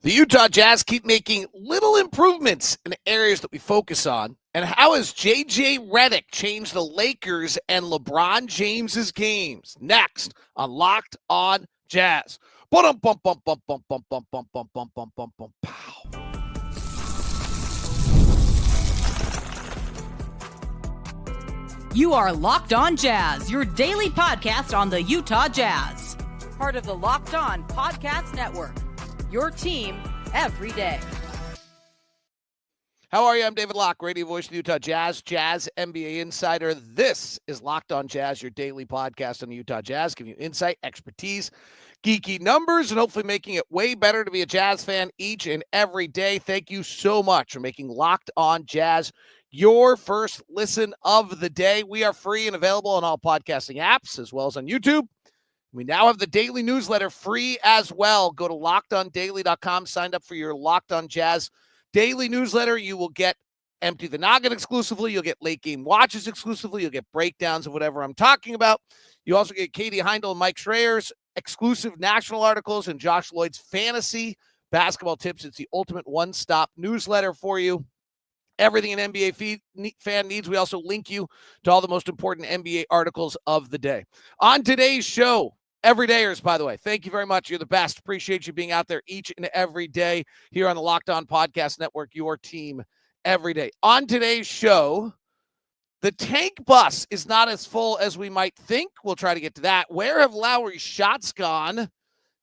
The Utah Jazz keep making little improvements in areas that we focus on. And how has JJ Redick changed the Lakers and LeBron James's games? Next on Locked On Jazz. You are Locked On Jazz, your daily podcast on the Utah Jazz. Part of the Locked On Podcast Network. Your team every day. How are you? I'm David Locke, radio voice of the Utah Jazz, Jazz NBA insider. This is Locked On Jazz, your daily podcast on the Utah Jazz, giving you insight, expertise, geeky numbers, and hopefully making it way better to be a Jazz fan each and every day. Thank you so much for making Locked On Jazz your first listen of the day. We are free and available on all podcasting apps as well as on YouTube. We now have the daily newsletter free as well. Go to lockedondaily.com, sign up for your Locked On Jazz daily newsletter. You will get Empty the Noggin exclusively. You'll get late game watches exclusively. You'll get breakdowns of whatever I'm talking about. You also get Katie Heindel and Mike Schreier's exclusive national articles and Josh Lloyd's fantasy basketball tips. It's the ultimate one-stop newsletter for you. Everything an NBA fan needs. We also link you to all the most important NBA articles of the day. On today's show, everydayers, by the way, thank you very much. You're the best. Appreciate you being out there each and every day here on the Locked On Podcast Network, your team every day. On today's show, the tank bus is not as full as we might think. We'll try to get to that. Where have Lauri's shots gone?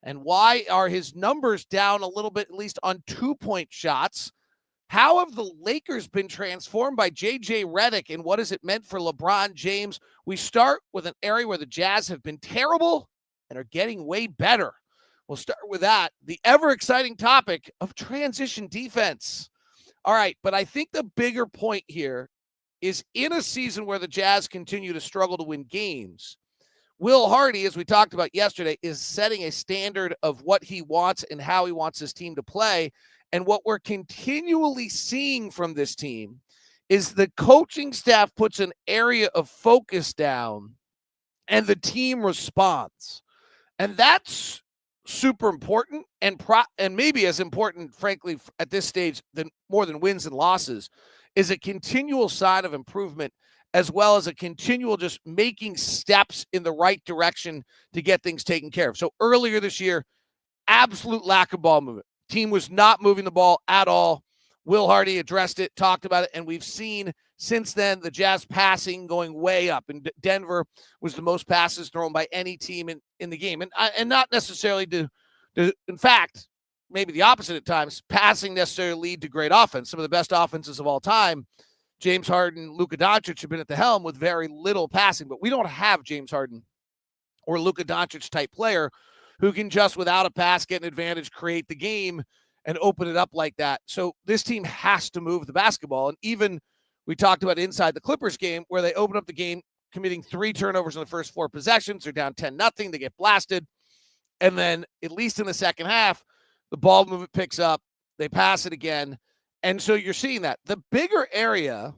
And why are his numbers down a little bit, at least on 2-point shots? How have the Lakers been transformed by JJ Redick, and what has it meant for LeBron James? We start with an area where the Jazz have been terrible and are getting way better. We'll start with that, the ever-exciting topic of transition defense. All right, but I think the bigger point here is in a season where the Jazz continue to struggle to win games, Will Hardy, as we talked about yesterday, is setting a standard of what he wants and how he wants his team to play. And what we're continually seeing from this team is the coaching staff puts an area of focus down and the team responds. And that's super important and maybe as important, frankly, at this stage, than more than wins and losses, is a continual sign of improvement as well as a continual just making steps in the right direction to get things taken care of. So earlier this year, absolute lack of ball movement. Team was not moving the ball at all. Will Hardy addressed it, talked about it, and we've seen since then the Jazz passing going way up. And Denver was the most passes thrown by any team in the game. And not necessarily to, in fact, maybe the opposite at times, passing necessarily lead to great offense. Some of the best offenses of all time, James Harden, Luka Doncic have been at the helm with very little passing. But we don't have James Harden or Luka Doncic type player who can just, without a pass, get an advantage, create the game, and open it up like that. So this team has to move the basketball. And even we talked about inside the Clippers game where they open up the game committing 3 turnovers in the first 4 possessions. They're down 10-0. They get blasted. And then, at least in the second half, the ball movement picks up. They pass it again. And so you're seeing that. The bigger area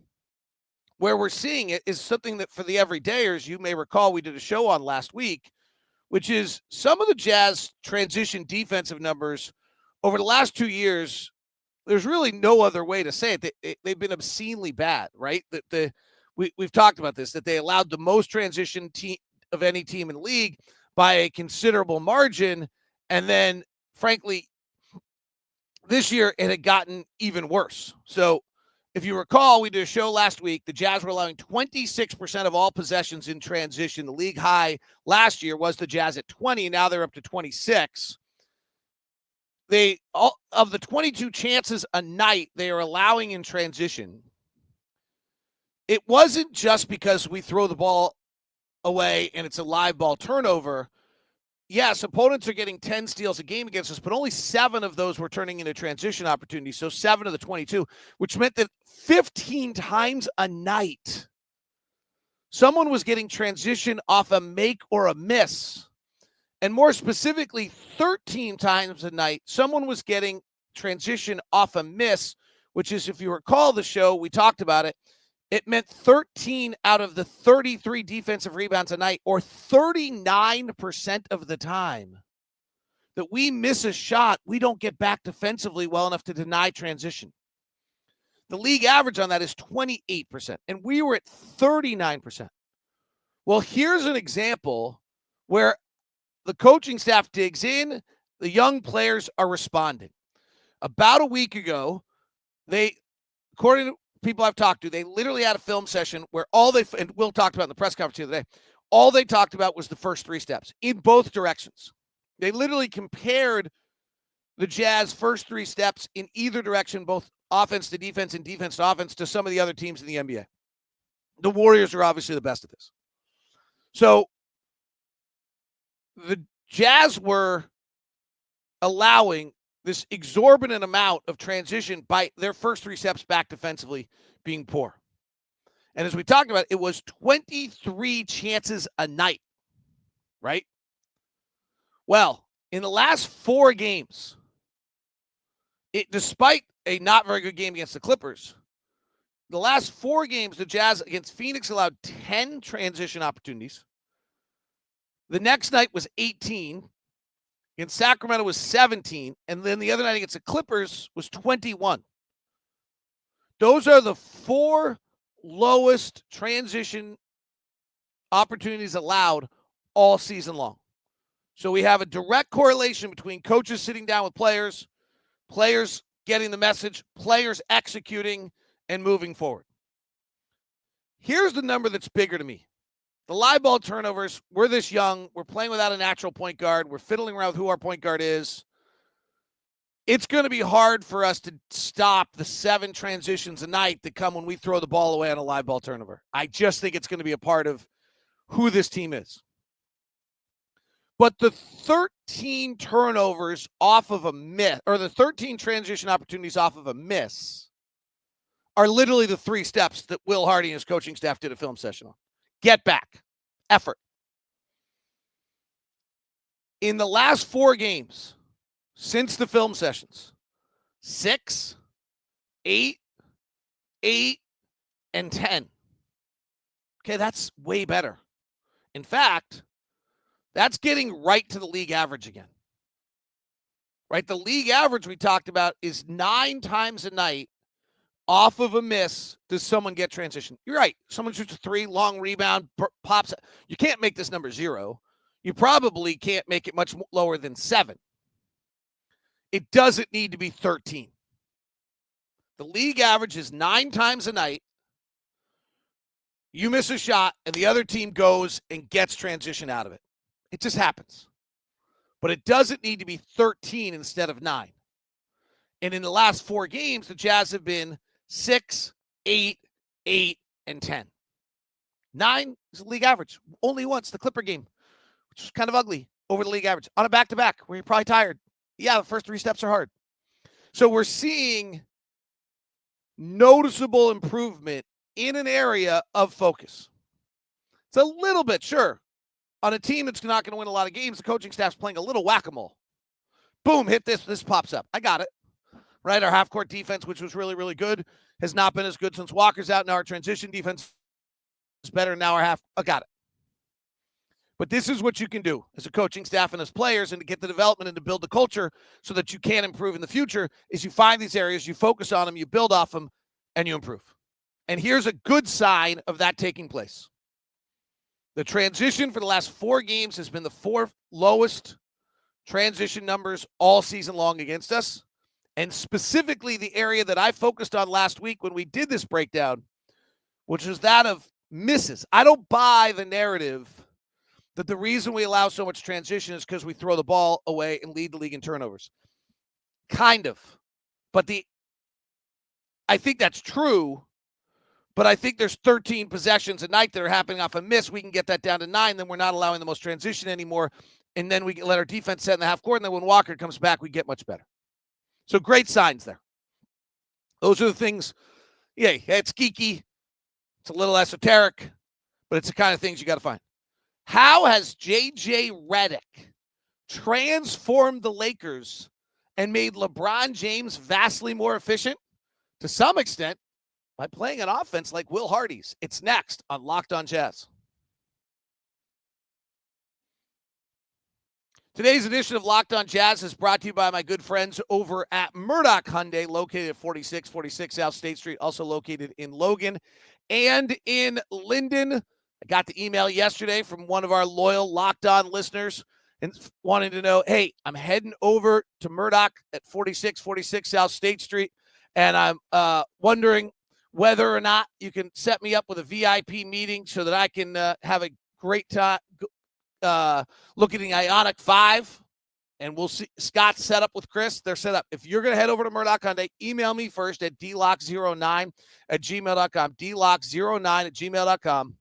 where we're seeing it is something that for the everydayers, you may recall we did a show on last week, which is some of the Jazz transition defensive numbers over the last 2 years. There's really no other way to say it. They've been obscenely bad, right? We've talked about this, that they allowed the most transition of any team in the league by a considerable margin. And then, frankly, this year it had gotten even worse. So if you recall, we did a show last week. The Jazz were allowing 26% of all possessions in transition. The league high last year was the Jazz at 20. Now they're up to 26. Of the 22 chances a night they are allowing in transition, it wasn't just because we throw the ball away and it's a live ball turnover. Yes, opponents are getting 10 steals a game against us, but only 7 of those were turning into transition opportunities. So 7 of the 22, which meant that 15 times a night, someone was getting transition off a make or a miss. And more specifically, 13 times a night, someone was getting transition off a miss, which is, if you recall the show, we talked about it. It meant 13 out of the 33 defensive rebounds a night, or 39% of the time, that we miss a shot, we don't get back defensively well enough to deny transition. The league average on that is 28%, and we were at 39%. Well, here's an example where the coaching staff digs in, the young players are responding. About a week ago, according to people I've talked to, they literally had a film session where and Will talked about in the press conference the other day, all they talked about was the first 3 steps in both directions. They literally compared the Jazz first 3 steps in either direction, both offense to defense and defense to offense, to some of the other teams in the NBA. The Warriors are obviously the best at this. So the Jazz were allowing this exorbitant amount of transition by their first 3 steps back defensively being poor. And as we talked about, it was 23 chances a night, right? Well, in the last 4 games, despite a not very good game against the Clippers, the last 4 games, the Jazz against Phoenix allowed 10 transition opportunities. The next night was 18. Against Sacramento was 17. And then the other night against the Clippers was 21. Those are the 4 lowest transition opportunities allowed all season long. So we have a direct correlation between coaches sitting down with players getting the message, players executing and moving forward. Here's the number that's bigger to me. The live ball turnovers, we're this young. We're playing without a natural point guard. We're fiddling around with who our point guard is. It's going to be hard for us to stop the 7 transitions a night that come when we throw the ball away on a live ball turnover. I just think it's going to be a part of who this team is. But the 13 turnovers off of a miss, or the 13 transition opportunities off of a miss, are literally the 3 steps that Will Hardy and his coaching staff did a film session on. Get back. Effort. In the last 4 games, since the film sessions, 6, 8, 8, and 10. Okay, that's way better. In fact, that's getting right to the league average again. Right? The league average we talked about is 9 times a night off of a miss does someone get transition. You're right. Someone shoots a 3, long rebound, pops. You can't make this number 0. You probably can't make it much lower than 7. It doesn't need to be 13. The league average is 9 times a night. You miss a shot, and the other team goes and gets transition out of it. It just happens. But it doesn't need to be 13 instead of 9. And in the last 4 games, the Jazz have been 6, 8, 8, and 10. 9 is the league average. Only once, the Clipper game, which was kind of ugly, over the league average. On a back-to-back, where you're probably tired. Yeah, the first 3 steps are hard. So we're seeing noticeable improvement in an area of focus. It's a little bit, sure. On a team that's not going to win a lot of games, the coaching staff's playing a little whack-a-mole. Boom, hit this pops up. I got it. Right? Our half-court defense, which was really, really good, has not been as good since Walker's out. Now our transition defense is better. Now I got it. But this is what you can do as a coaching staff and as players, and to get the development and to build the culture so that you can improve in the future, is you find these areas, you focus on them, you build off them, and you improve. And here's a good sign of that taking place. The transition for the last 4 games has been the 4th lowest transition numbers all season long against us. And specifically the area that I focused on last week when we did this breakdown, which was that of misses. I don't buy the narrative that the reason we allow so much transition is because we throw the ball away and lead the league in turnovers. Kind of. But I think that's true, but I think there's 13 possessions a night that are happening off a miss. We can get that down to 9, then we're not allowing the most transition anymore, and then we can let our defense set in the half court, and then when Walker comes back, we get much better. So great signs there. Those are the things. Yeah, it's geeky. It's a little esoteric, but it's the kind of things you got to find. How has JJ Redick transformed the Lakers and made LeBron James vastly more efficient? To some extent, by playing an offense like Will Hardy's. It's next on Locked On Jazz. Today's edition of Locked On Jazz is brought to you by my good friends over at Murdoch Hyundai, located at 4646 South State Street, also located in Logan and in Linden. I got the email yesterday from one of our loyal Locked On listeners and wanting to know, hey, I'm heading over to Murdoch at 4646 South State Street, and I'm wondering whether or not you can set me up with a VIP meeting so that I can have a great time look at the Ioniq 5, and we'll see. Scott's set up with Chris. They're set up. If you're going to head over to Murdoch Hyundai, email me first at dlock09@gmail.com, dlock09@gmail.com,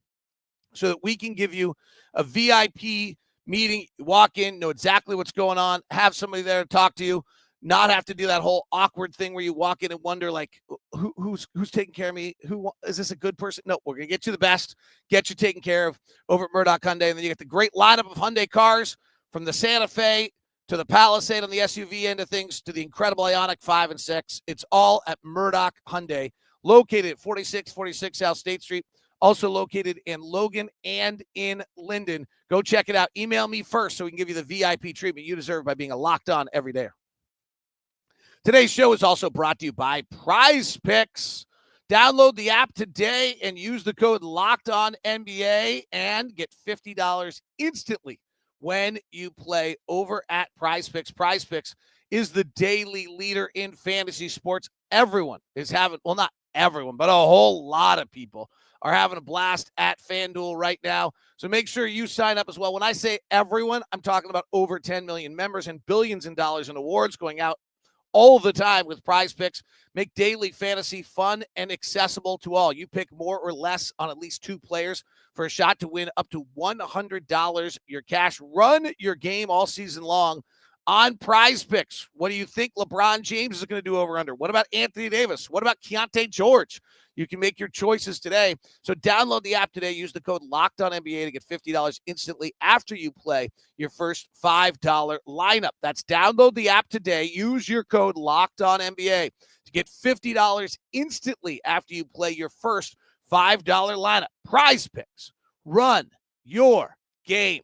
so that we can give you a VIP meeting. Walk in, know exactly what's going on, have somebody there to talk to you, not have to do that whole awkward thing where you walk in and wonder, like, who's taking care of me? Who is this, a good person? No, we're going to get you the best, get you taken care of over at Murdoch Hyundai. And then you get the great lineup of Hyundai cars, from the Santa Fe to the Palisade on the SUV end of things to the incredible Ioniq 5 and 6. It's all at Murdoch Hyundai, located at 4646 South State Street, also located in Logan and in Linden. Go check it out. Email me first so we can give you the VIP treatment you deserve by being a Locked On every day. Today's show is also brought to you by Prize Picks. Download the app today and use the code LOCKEDONNBA and get $50 instantly when you play over at Prize Picks. Prize Picks is the daily leader in fantasy sports. Everyone is having, well, not everyone, but a whole lot of people are having a blast at FanDuel right now. So make sure you sign up as well. When I say everyone, I'm talking about over 10 million members and billions in dollars in awards going out all the time with Prize Picks. Make daily fantasy fun and accessible to all. You pick more or less on at least two players for a shot to win up to $100 your cash. Run your game all season long on Prize Picks. What do you think LeBron James is going to do over under? What about Anthony Davis? What about Keontae George? You can make your choices today. So download the app today. Use the code LOCKEDONNBA to get $50 instantly after you play your first $5 lineup. That's download the app today. Use your code LOCKEDONNBA to get $50 instantly after you play your first $5 lineup. Prize Picks. Run your game.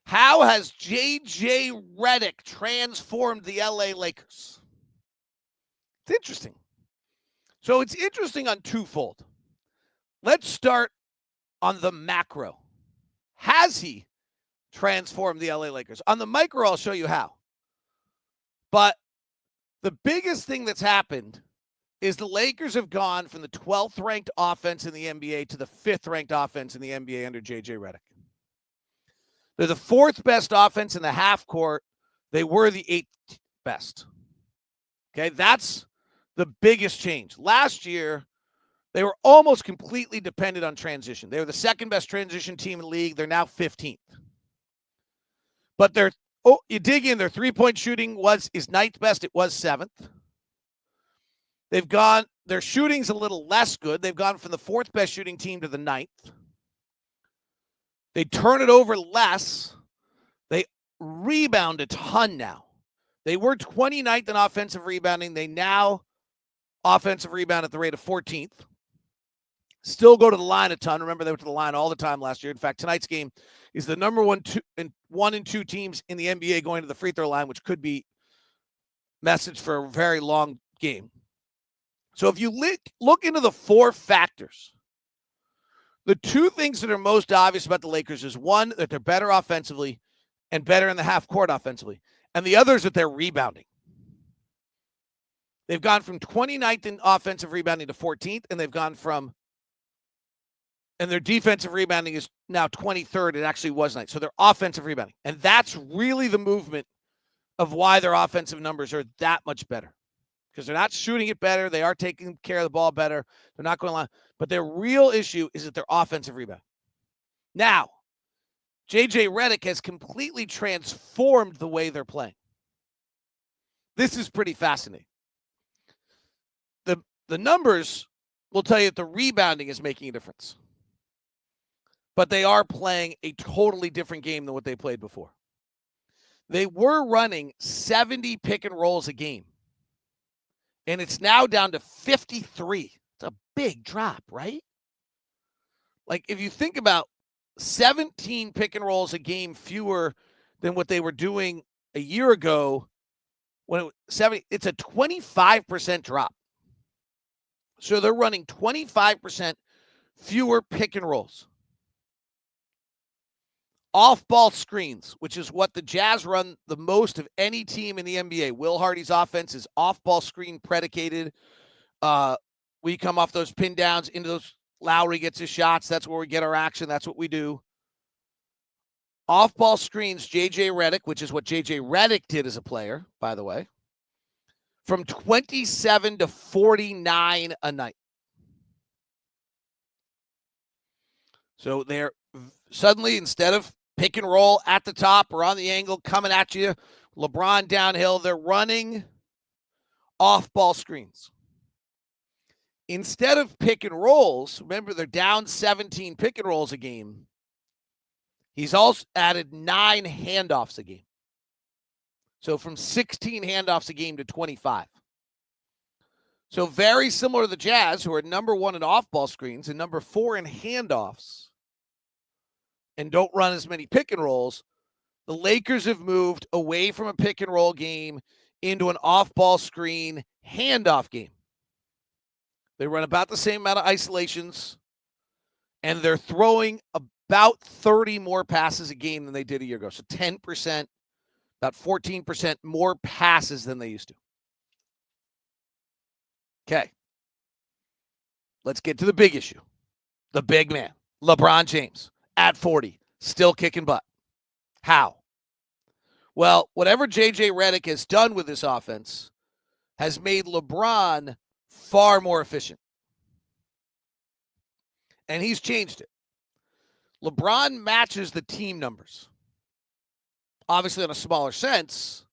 How has JJ Redick transformed the LA Lakers? It's interesting. So it's interesting on twofold. Let's start on the macro. Has he transformed the LA Lakers? On the micro, I'll show you how. But the biggest thing that's happened is the Lakers have gone from the 12th ranked offense in the NBA to the 5th ranked offense in the NBA under JJ Redick. They're the 4th best offense in the half court. They were the 8th best. Okay, that's the biggest change. Last year, they were almost completely dependent on transition. They were the 2nd best transition team in the league. They're now 15th. But you dig in, their three-point shooting is 9th best. It was 7th. Their shooting's a little less good. They've gone from the 4th best shooting team to the 9th. They turn it over less. They rebound a ton now. They were 29th in offensive rebounding. They now offensive rebound at the rate of 14th. Still go to the line a ton. Remember, they went to the line all the time last year. In fact, tonight's game is the number 1 and 2 teams in the NBA going to the free throw line, which could be message for a very long game. So if you look into the 4 factors, the 2 things that are most obvious about the Lakers is, one, that they're better offensively and better in the half court offensively. And the other is that they're rebounding. They've gone from 29th in offensive rebounding to 14th, and their defensive rebounding is now 23rd. It actually was 9th. So they're offensive rebounding. And that's really the movement of why their offensive numbers are that much better. Because they're not shooting it better. They are taking care of the ball better. They're not going to line. But their real issue is that they're offensive rebound. Now, JJ Redick has completely transformed the way they're playing. This is pretty fascinating. The numbers will tell you that the rebounding is making a difference. But they are playing a totally different game than what they played before. They were running 70 pick and rolls a game. And it's now down to 53. It's a big drop, right? Like, if you think about 17 pick and rolls a game fewer than what they were doing a year ago, when it was 70, it's a 25% drop. So they're running 25% fewer pick and rolls. Off-ball screens, which is what the Jazz run the most of any team in the NBA. Will Hardy's offense is off-ball screen predicated. We come off those pin downs into those. Lauri gets his shots. That's where we get our action. That's what we do. Off-ball screens, JJ Redick, which is what JJ Redick did as a player, by the way, from 27 to 49 a night. So they're suddenly, instead of pick and roll at the top or on the angle coming at you, LeBron downhill, they're running off-ball screens. Instead of pick and rolls, remember they're down 17 pick and rolls a game. He's also added 9 handoffs a game. So from 16 handoffs a game to 25. So very similar to the Jazz, who are number 1 in off-ball screens and number 4 in handoffs and don't run as many pick and rolls. The Lakers have moved away from a pick and roll game into an off-ball screen handoff game. They run about the same amount of isolations, and they're throwing about 30 more passes a game than they did a year ago. So 10%, about 14% more passes than they used to. Okay. Let's get to the big issue. The big man, LeBron James, at 40, still kicking butt. How? Well, whatever JJ Redick has done with this offense has made LeBron far more efficient. And he's changed it. LeBron matches the team numbers. Obviously in a smaller sense,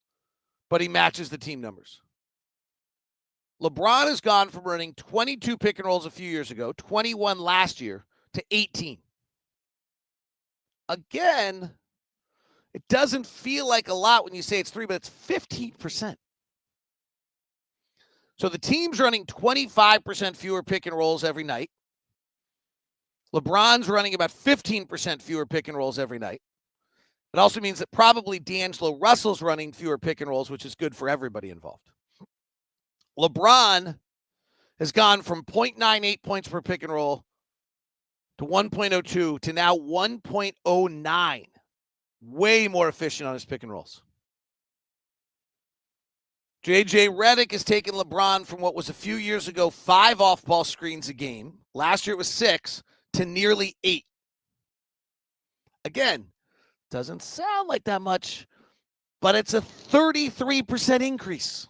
but he matches the team numbers. LeBron has gone from running 22 pick and rolls a few years ago, 21 last year, to 18. Again, it doesn't feel like a lot when you say it's 3, but it's 15%. So the team's running 25% fewer pick and rolls every night. LeBron's running about 15% fewer pick and rolls every night. It also means that probably D'Angelo Russell's running fewer pick and rolls, which is good for everybody involved. LeBron has gone from 0.98 points per pick and roll to 1.02 to now 1.09. Way more efficient on his pick and rolls. JJ Redick has taken LeBron from what was a few years ago 5 off-ball screens a game. Last year it was 6 to nearly 8. Again, doesn't sound like that much, but it's a 33% increase.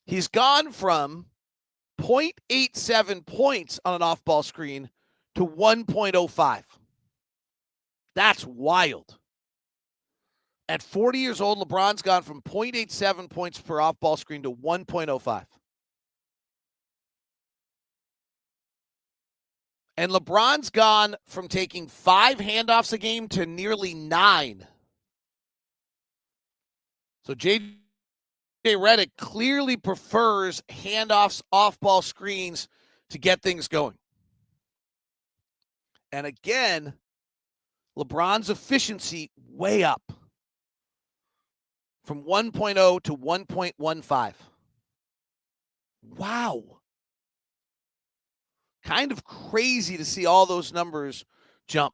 He's gone from 0.87 points on an off-ball screen to 1.05. That's wild. At 40 years old, LeBron's gone from 0.87 points per off-ball screen to 1.05. And LeBron's gone from taking 5 handoffs a game to nearly 9. So JJ Redick clearly prefers handoffs, off-ball screens to get things going. And again, LeBron's efficiency way up from 1.0 to 1.15. Wow. Kind of crazy to see all those numbers jump.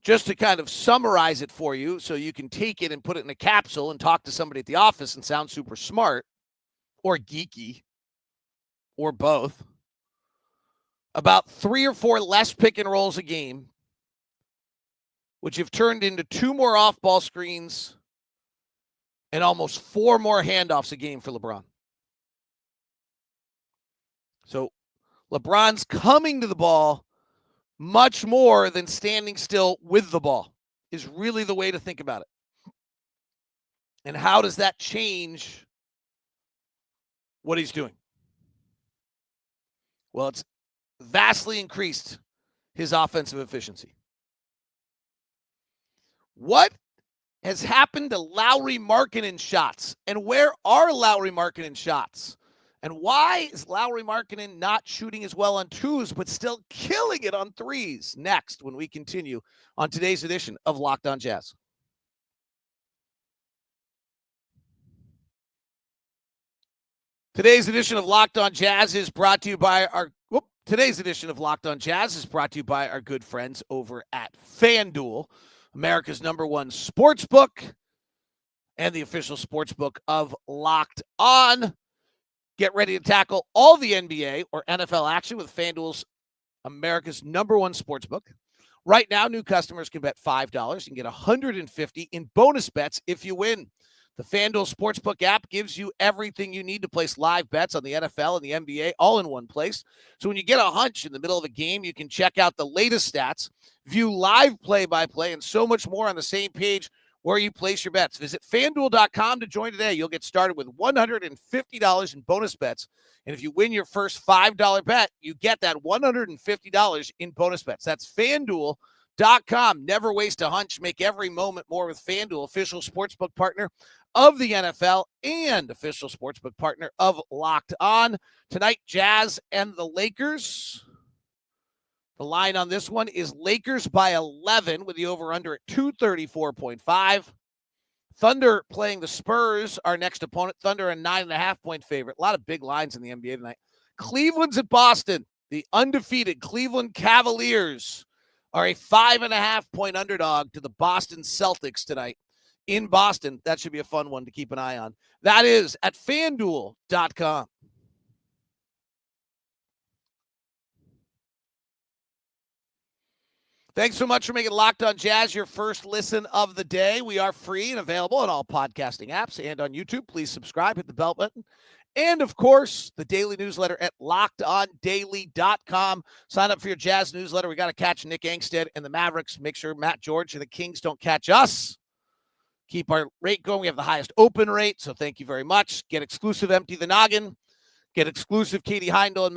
Just to kind of summarize it for you so you can take it and put it in a capsule and talk to somebody at the office and sound super smart or geeky or both. About 3 or 4 less pick and rolls a game, which have turned into 2 more off-ball screens and almost 4 more handoffs a game for LeBron. So LeBron's coming to the ball much more than standing still with the ball is really the way to think about it. And how does that change what he's doing? Well, it's vastly increased his offensive efficiency. What has happened to Lauri Markkanen shots? And where are Lauri Markkanen shots And why is Lauri Markkanen not shooting as well on twos, but still killing it on threes? Next, when we continue on today's edition of Locked On Jazz. Today's edition of Locked On Jazz is brought to you by our good friends over at FanDuel, America's #1 sports book and the official sports book of Locked On. Get ready to tackle all the NBA or NFL action with FanDuel's America's #1 sports book. Right now, new customers can bet $5 and get $150 in bonus bets if you win. The FanDuel Sportsbook app gives you everything you need to place live bets on the NFL and the NBA all in one place. So when you get a hunch in the middle of a game, you can check out the latest stats, view live play-by-play, and so much more on the same page where you place your bets. Visit FanDuel.com to join today. You'll get started with $150 in bonus bets. And if you win your first $5 bet, you get that $150 in bonus bets. That's FanDuel.com. Never waste a hunch. Make every moment more with FanDuel, official sportsbook partner of the NFL and official sportsbook partner of Locked On. Tonight, Jazz and the Lakers. The line on this one is Lakers by 11 with the over-under at 234.5. Thunder playing the Spurs, our next opponent. Thunder a 9.5-point favorite. A lot of big lines in the NBA tonight. Cleveland's at Boston. The undefeated Cleveland Cavaliers are a 5.5-point underdog to the Boston Celtics tonight in Boston. That should be a fun one to keep an eye on. That is at FanDuel.com. Thanks so much for making Locked On Jazz your first listen of the day. We are free and available on all podcasting apps and on YouTube. Please subscribe, hit the bell button. And, of course, the daily newsletter at LockedOnDaily.com. Sign up for your Jazz newsletter. We got to catch Nick Angstead and the Mavericks. Make sure Matt George and the Kings don't catch us. Keep our rate going. We have the highest open rate, so thank you very much. Get exclusive Empty the Noggin. Get exclusive Katie Heindel and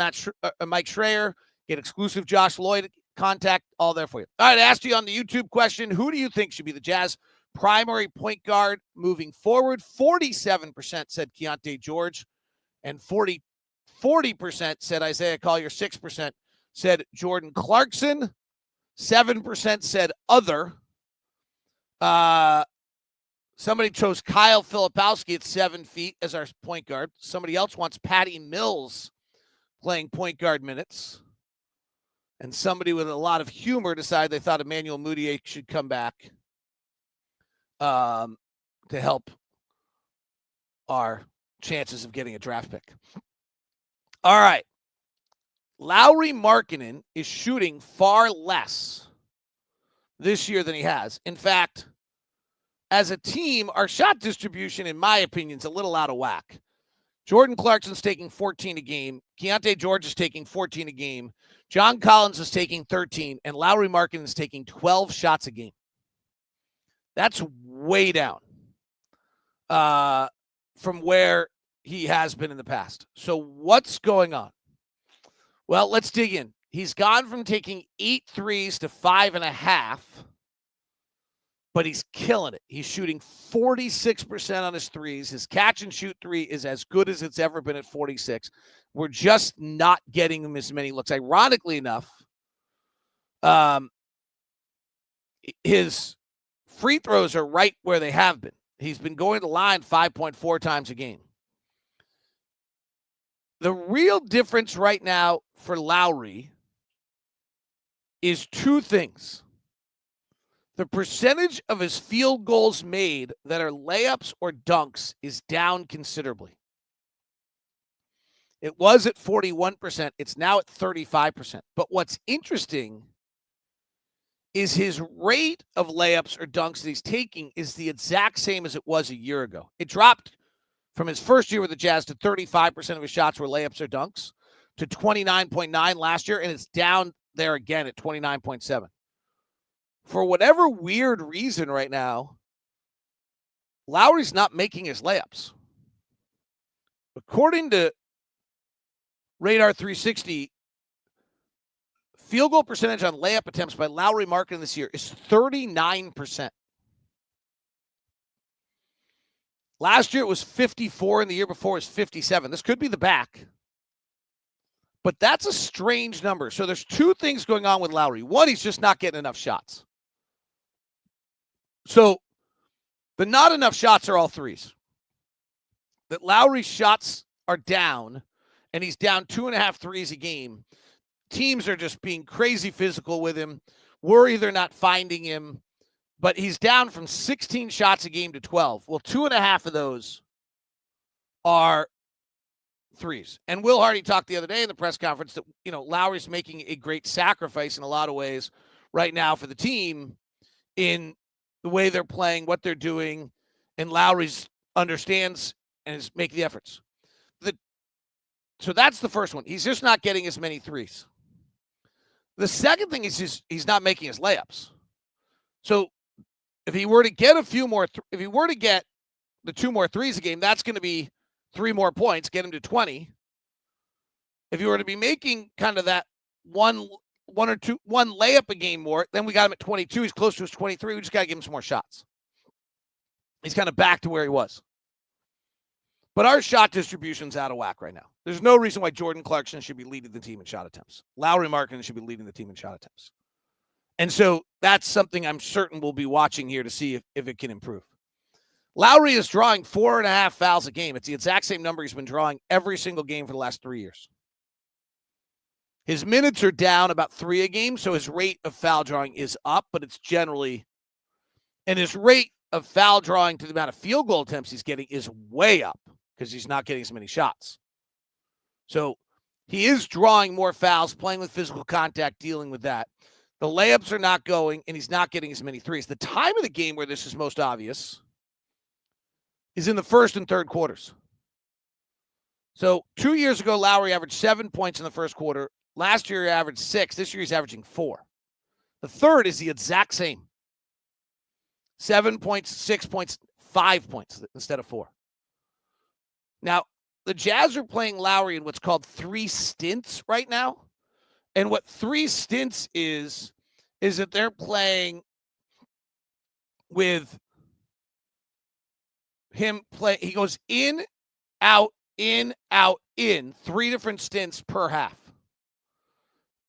Mike Schreier. Get exclusive Josh Lloyd contact, all there for you. All right, I asked you on the YouTube question, who do you think should be the Jazz primary point guard moving forward? 47% said Keontae George, and 40% said Isaiah Collier, 6% said Jordan Clarkson, 7% said other. Somebody chose Kyle Filipowski at 7 feet as our point guard. Somebody else wants Patty Mills playing point guard minutes. And somebody with a lot of humor decided they thought Emmanuel Mudiay should come back to help our chances of getting a draft pick. All right. Lauri Markkanen is shooting far less this year than he has. In fact, as a team, our shot distribution, in my opinion, is a little out of whack. Jordan Clarkson's taking 14 a game. Keontae George is taking 14 a game. John Collins is taking 13, and Lauri Markkanen is taking 12 shots a game. That's way down from where he has been in the past. So what's going on? Well, let's dig in. He's gone from taking 8 threes to 5.5, but he's killing it. He's shooting 46% on his threes. His catch and shoot three is as good as it's ever been at 46. We're just not getting him as many looks. Ironically enough, his free throws are right where they have been. He's been going to the line 5.4 times a game. The real difference right now for Lauri is two things. The percentage of his field goals made that are layups or dunks is down considerably. It was at 41%. It's now at 35%. But what's interesting is his rate of layups or dunks that he's taking is the exact same as it was a year ago. It dropped from his first year with the Jazz to 35% of his shots were layups or dunks to 29.9 last year, and it's down there again at 29.7. For whatever weird reason right now, Lauri's not making his layups. According to Radar 360, field goal percentage on layup attempts by Lauri Markkanen this year is 39%. Last year it was 54, and the year before it was 57. This could be the back. But that's a strange number. So there's two things going on with Lauri. One, he's just not getting enough shots. So the not enough shots are all threes. That Lauri's shots are down, and he's down 2.5 threes a game. Teams are just being crazy physical with him, worry they're not finding him. But he's down from 16 shots a game to 12. Well, 2.5 of those are threes. And Will Hardy talked the other day in the press conference that, Lauri's making a great sacrifice in a lot of ways right now for the team in the way they're playing, what they're doing, and Lauri's understands and is making the efforts. So that's the first one. He's just not getting as many threes. The second thing is he's not making his layups. So if he were to get if he were to get the 2 more threes a game, that's going to be 3 more points, get him to 20. If you were to be making kind of that one layup a game more, then we got him at 22. He's close to his 23. We just got to give him some more shots. He's kind of back to where he was. But our shot distribution's out of whack right now. There's no reason why Jordan Clarkson should be leading the team in shot attempts. Lauri Markkanen should be leading the team in shot attempts. And so that's something I'm certain we'll be watching here to see if it can improve. Lauri is drawing 4.5 fouls a game. It's the exact same number he's been drawing every single game for the last 3 years. His minutes are down about 3 a game, so his rate of foul drawing is up, but it's generally, and his rate of foul drawing to the amount of field goal attempts he's getting is way up because he's not getting as many shots. So he is drawing more fouls, playing with physical contact, dealing with that. The layups are not going, and he's not getting as many threes. The time of the game where this is most obvious is in the first and third quarters. So 2 years ago, Lauri averaged 7 points in the first quarter. Last year, he averaged 6. This year, he's averaging 4. The third is the exact same. 7 points, 6 points, 5 points instead of 4. Now, the Jazz are playing Lauri in what's called 3 stints right now. And what 3 stints is that they're playing with him he goes in, out, in, 3 different stints per half.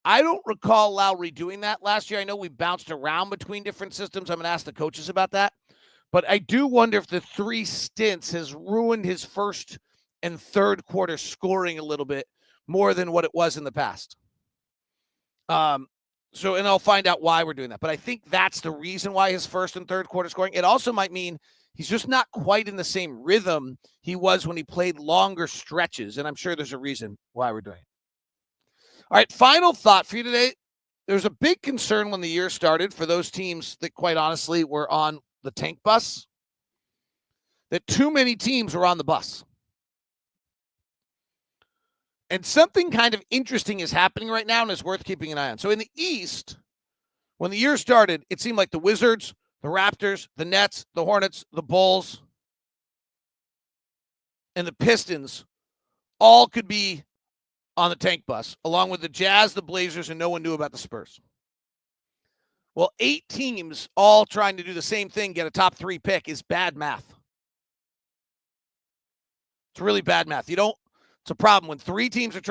I don't recall Lauri doing that last year. I know we bounced around between different systems. I'm going to ask the coaches about that. But I do wonder if the 3 stints has ruined his first and third quarter scoring a little bit more than what it was in the past. And I'll find out why we're doing that. But I think that's the reason why his first and third quarter scoring. It also might mean he's just not quite in the same rhythm he was when he played longer stretches. And I'm sure there's a reason why we're doing it. All right, final thought for you today. There's a big concern when the year started for those teams that, quite honestly, were on the tank bus, that too many teams were on the bus. And something kind of interesting is happening right now and is worth keeping an eye on. So in the East, when the year started, it seemed like the Wizards, the Raptors, the Nets, the Hornets, the Bulls, and the Pistons all could be on the tank bus, along with the Jazz, the Blazers, and no one knew about the Spurs. Well, 8 teams all trying to do the same thing, get a top 3 pick, is bad math. It's really bad math. It's a problem when 3 teams are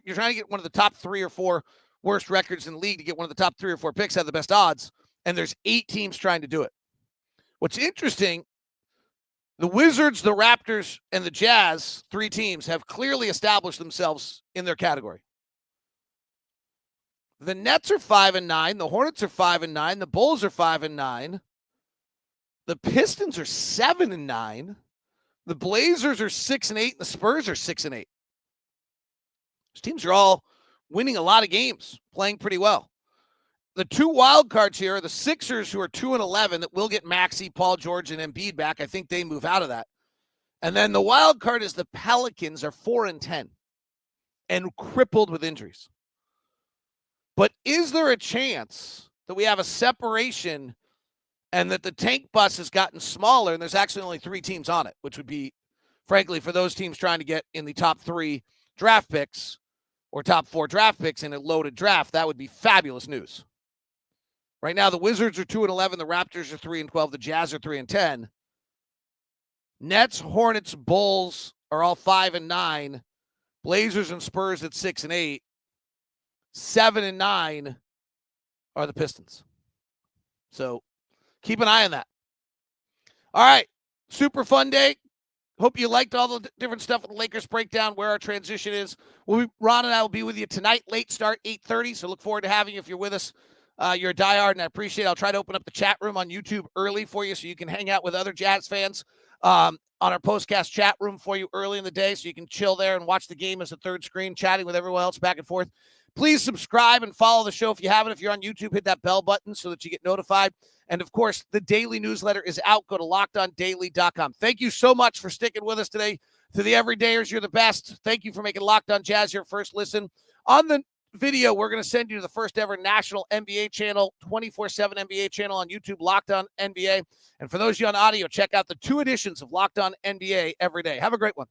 you're trying to get one of the top 3 or 4 worst records in the league to get one of the top 3 or 4 picks, have the best odds, and there's 8 teams trying to do it. What's interesting, the Wizards, the Raptors, and the Jazz, 3 teams, have clearly established themselves in their category. The Nets are 5-9. The Hornets are 5-9. The Bulls are 5-9. The Pistons are 7-9. The Blazers are 6-8. The Spurs are 6-8. These teams are all winning a lot of games, playing pretty well. The 2 wild cards here are the Sixers, who are 2-11, that will get Maxey, Paul George, and Embiid back. I think they move out of that. And then the wild card is the Pelicans, are 4-10 and crippled with injuries. But is there a chance that we have a separation and that the tank bus has gotten smaller and there's actually only 3 teams on it, which would be, frankly, for those teams trying to get in the top 3 draft picks or top 4 draft picks in a loaded draft, that would be fabulous news. Right now, the Wizards are 2-11, the Raptors are 3-12, the Jazz are 3-10. Nets, Hornets, Bulls are all 5 and 9. Blazers and Spurs at 6 and 8. 7 and 9 are the Pistons. So keep an eye on that. All right. Super fun day. Hope you liked all the different stuff with the Lakers breakdown, where our transition is. Ron and I will be with you tonight, late start, 8:30. So look forward to having you if you're with us. You're a diehard, and I appreciate it. I'll try to open up the chat room on YouTube early for you so you can hang out with other Jazz fans on our postcast chat room for you early in the day so you can chill there and watch the game as a third screen, chatting with everyone else back and forth. Please subscribe and follow the show if you haven't. If you're on YouTube, hit that bell button so that you get notified. And, of course, the daily newsletter is out. Go to LockedOnDaily.com. Thank you so much for sticking with us today. To the everydayers, you're the best. Thank you for making Locked On Jazz your first listen. On the video, we're going to send you to the first ever national NBA channel, 24/7 NBA channel on YouTube, Locked On NBA. And for those of you on audio, check out the 2 editions of Locked On NBA every day. Have a great one.